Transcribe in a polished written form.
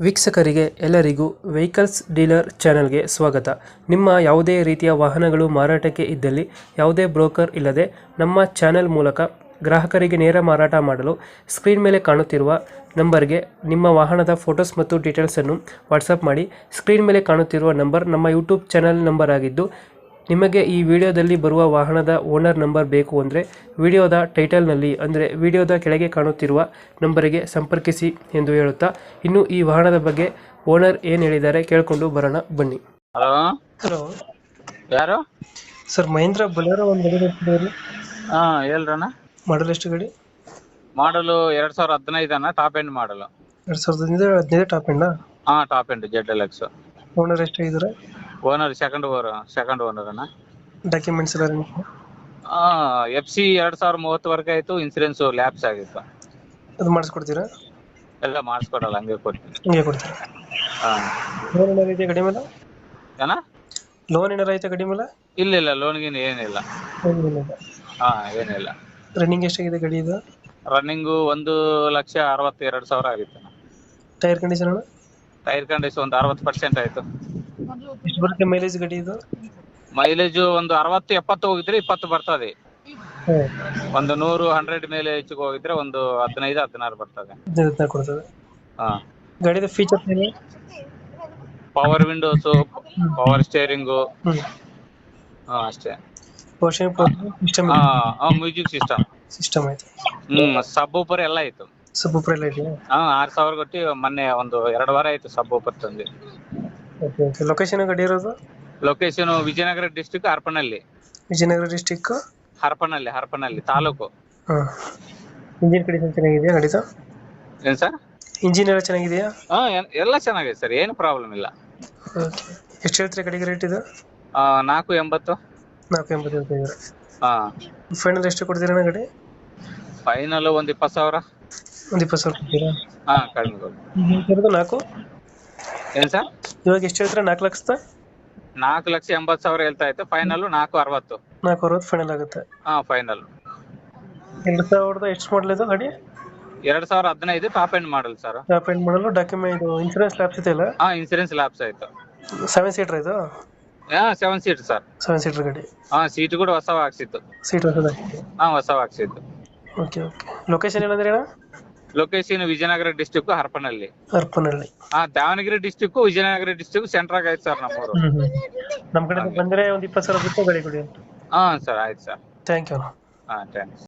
ವೀಕ್ಷಕರಿಗೆ ಎಲ್ಲರಿಗೂ vehicles dealer ಚಾನೆಲ್ಗೆ ಸ್ವಾಗತ. ನಿಮ್ಮ ಯಾವುದೇ ರೀತಿಯ ವಾಹನಗಳು ಮಾರಾಟಕ್ಕೆ ಇದ್ದಲ್ಲಿ ಯಾವುದೇ ಬ್ರೋಕರ್ ಇಲ್ಲದೆ ನಮ್ಮ ಚಾನೆಲ್ ಮೂಲಕ ಗ್ರಾಹಕರಿಗೆ ನೇರ ಮಾರಾಟ ಮಾಡಲು ಸ್ಕ್ರೀನ್ ಮೇಲೆ ಕಾಣುತ್ತಿರುವ ನಂಬರ್ಗೆ ನಿಮ್ಮ ವಾಹನದ ಫೋಟೋಸ್ ಮತ್ತು ಡೀಟೇಲ್ಸನ್ನು ವಾಟ್ಸಪ್ ಮಾಡಿ. ಸ್ಕ್ರೀನ್ ಮೇಲೆ ಕಾಣುತ್ತಿರುವ ನಂಬರ್ ನಮ್ಮ ಯೂಟ್ಯೂಬ್ ಚಾನೆಲ್ ನಂಬರ್ ಆಗಿದ್ದು, ನಿಮಗೆ ಈ ವಿಡಿಯೋದಲ್ಲಿ ಬರುವ ವಾಹನದ ಓನರ್ ನಂಬರ್ ಬೇಕು ಅಂದರೆ ವಿಡಿಯೋದ ಟೈಟಲ್ನಲ್ಲಿ ಅಂದರೆ ವಿಡಿಯೋದ ಕೆಳಗೆ ಕಾಣುತ್ತಿರುವ ನಂಬರಿಗೆ ಸಂಪರ್ಕಿಸಿ ಎಂದು ಹೇಳುತ್ತಾ, ಇನ್ನು ಈ ವಾಹನದ ಬಗ್ಗೆ ಓನರ್ ಏನು ಹೇಳಿದ್ದಾರೆ ಕೇಳಿಕೊಂಡು ಬರೋಣ ಬನ್ನಿ. ಹಲೋ, ಹಲೋ ಯಾರು? ಸರ್, ಮಹೇಂದ್ರ ಬೊಲೆರೋ ಒಂದು ಗಾಡಿ ಬರ್ತಿದ್ದೀರಿ, ಹಾ ಹೇಳ್ರಣ್ಣ. ಮಾಡಲ್ ಎಷ್ಟು ಗಾಡಿ? ಮಾಡಲು 2015 ಅಣ್ಣ, ಟಾಪ್ ಎಂಡ್ ಮಾಡಲು. 2015 ಟಾಪ್ ಎಂಡ್. ಹಾ, ಟಾಪ್ ಎಂಡ್ ZLX. ಓನರ್ ಎಷ್ಟಾಗಿದ್ದಾರೆ? ಓನರ್ ಸೆಕೆಂಡ್ ಓನರ್ ಅಣ್ಣ. ಡಾಕ್ಯುಮೆಂಟ್ಸ್ ಎಲ್ಲ FC 2030 ವರೆಗೆ ಆಯ್ತು. ಇನ್ಸೂರೆನ್ಸ್ ಲ್ಯಾಪ್ಸ್ ಆಗಿತ್ತು. ಅದು ಮಾಡಿಸ್ಕೊಡ್ತೀರಾ? ಎಲ್ಲ ಮಾಡಿಸ್ಕೊಡಲ್ಲ, ಹಂಗೆ ಕೊಡ್ತೀನಿ. ಹಿಂಗೆ ಕೊಡ್ತೀರಾ? ಹಾ. ಲೋನ್ ಏನಾರು ಐತೆ ಗಾಡಿ ಮೇಲೆ? ಏನ? ಲೋನ್ ಏನಾರು ಐತೆ ಗಾಡಿ ಮೇಲೆ? ಇಲ್ಲ, ಲೋನ್ಗಿನ್ ಏನಿಲ್ಲ. ಹಾ, ಏನಿಲ್ಲ. ರನ್ನಿಂಗ್ ಎಷ್ಟಾಗಿದೆ ಗಾಡಿ ಇದು? ರನ್ನಿಂಗು 1,62,000 ಆಗಿತ್ತು. ಟೈರ್ ಕಂಡೀಷನ್ ಅಣ್ಣ? ಟೈರ್ ಕಂಡೀಷನ್ ಒಂದು 60% ಆಯ್ತು. ಎಷ್ಟು ಬರುತ್ತೆ ಮೈಲೇಜ್ ಗಾಡಿ ಇದು? ಮೈಲೇಜ್ ಒಂದು 60-70 ಹೋಗಿದ್ರೆ 20 ಬರ್ತದೆ. ಒಂದು 100-100 ಮೇಲೆ ಹೆಚ್ಚಿಗೆ ಹೋಗಿದ್ರೆ ಒಂದು 15-16 ಬರ್ತದೆ. ಕೊಡ್ತದೆ. ಹಾ. ಗಾಡಿದ ಫೀಚರ್ಸ್ ಏನು? ಪವರ್ ವಿಂಡೋಸ್, ಪವರ್ ಸ್ಟೇರಿಂಗು, ಅಷ್ಟೇ. ಸಿಸ್ಟಮ್ ಮ್ಯೂಸಿಕ್ ಸಿಸ್ಟಮ್ ಐತೆ. ಸಬ್ ಊಪರ್ ಎಲ್ಲ ಆಯ್ತು. ಸಬ್ ಊಪರ್ ಎಲ್ಲ ಇದೆಯಾ? 6,000 ಕೊಟ್ಟು ಮೊನ್ನೆ ಒಂದು 2 ವಾರ ಆಯ್ತು ಸಬ್ ಊಪರ್ ತಂದು. ಲೊಕೇಶನ್ ಗಾಡಿ ಇರೋದು? Location Vijayanagara district, Harapanahalli. Vijayanagara district, Harapanahalli taluk. Engine condition ಚೆನ್ನಾಗಿದೆಯಾ ಗಾಡಿದು? ಏನ್ ಸರ್? ಇಂಜಿನ್ ಎಲ್ಲ ಚೆನ್ನಾಗಿದೆಯಾ? ಎಲ್ಲ ಚೆನ್ನಾಗಿದೆ ಸರ್, ಏನು ಪ್ರಾಬ್ಲಮ್ ಇಲ್ಲ. ಎಷ್ಟು ಹೇಳ್ತೀರಾ ಗಾಡಿಗೆ ರೇಟ್ ಇದು? 480. 480 ಹೇಳ್ತಿದ್ದೀರಾ? ಹಾ. ಫೈನಲ್ ಎಷ್ಟು ಕೊಡ್ತೀರಾ ಗಾಡಿ? ಫೈನಲ್ ಒಂದು 20,000. ಒಂದು 20,000 ಕೊಡ್ತೀರಾ? ಹಾ, ಕಡಿಮೆ ಕೊಡಿ. 4 ಏನ್ ಸರ್? ಇವಾಗ ಎಷ್ಟು ಹೇಳ್ತೀರಾ? 4 ಲಕ್ಷದ 4,80,000 ಹೇಳ್ತಾ ಇತ್ತು. ಫೈನಲ್ 460. 460 ಫೈನಲ್ ಆಗುತ್ತೆ. ಹಾ, ಫೈನಲ್. 2000 ಎಷ್ಟು ಮಾಡಲ್ ಇದು ಗಾಡಿ? 2015 top end model sir. Top end ಮಾಡಲು. ಡಾಕ್ಯುಮೆಂಟ್ ಇದು ಇನ್ಶೂರೆನ್ಸ್ ಲ್ಯಾಪ್ಸ್ ಇದೆ ಅಲ್ಲ? ಹಾ, ಇನ್ಸೂರೆನ್ಸ್ ಲ್ಯಾಪ್ಸ್ ಆಯ್ತು. 7 ಸೀಟರ್ ಇದು? 7 ಸೀಟ್ ಸರ್. 7 ಸೀಟರ್ ಗಾಡಿ. ಸೀಟ್ ಕೂಡ ಹೊಸವ ಹಾಕ್ಸಿತ್ತು. ಸೀಟ್ ಹೊಸದ? ಹೊಸವ ಹಾಕ್ಸಿತ್ತು. ಓಕೆ. ಲೊಕೇಶನ್ ಏನಂದ್ರೆ ಅಣ್ಣ? Location Vijayanagara district, Harapanahalli. Davanagere district, Vijayanagara district ಸೆಂಟ್ರಾಗ್ ಆಯ್ತು ಸರ್ ನಮ್ಮೂರು. ನಮ್ಮ ಕಡೆ ಬಂದ್ರೆ ಒಂದು 20,000 ಬಿಟ್ಟು ಗಾಡಿ ಕೊಡಿ. ಹಾ ಸರ್, ಆಯ್ತು ಸರ್. Thank you. ಥ್ಯಾಂಕ್ಸ್.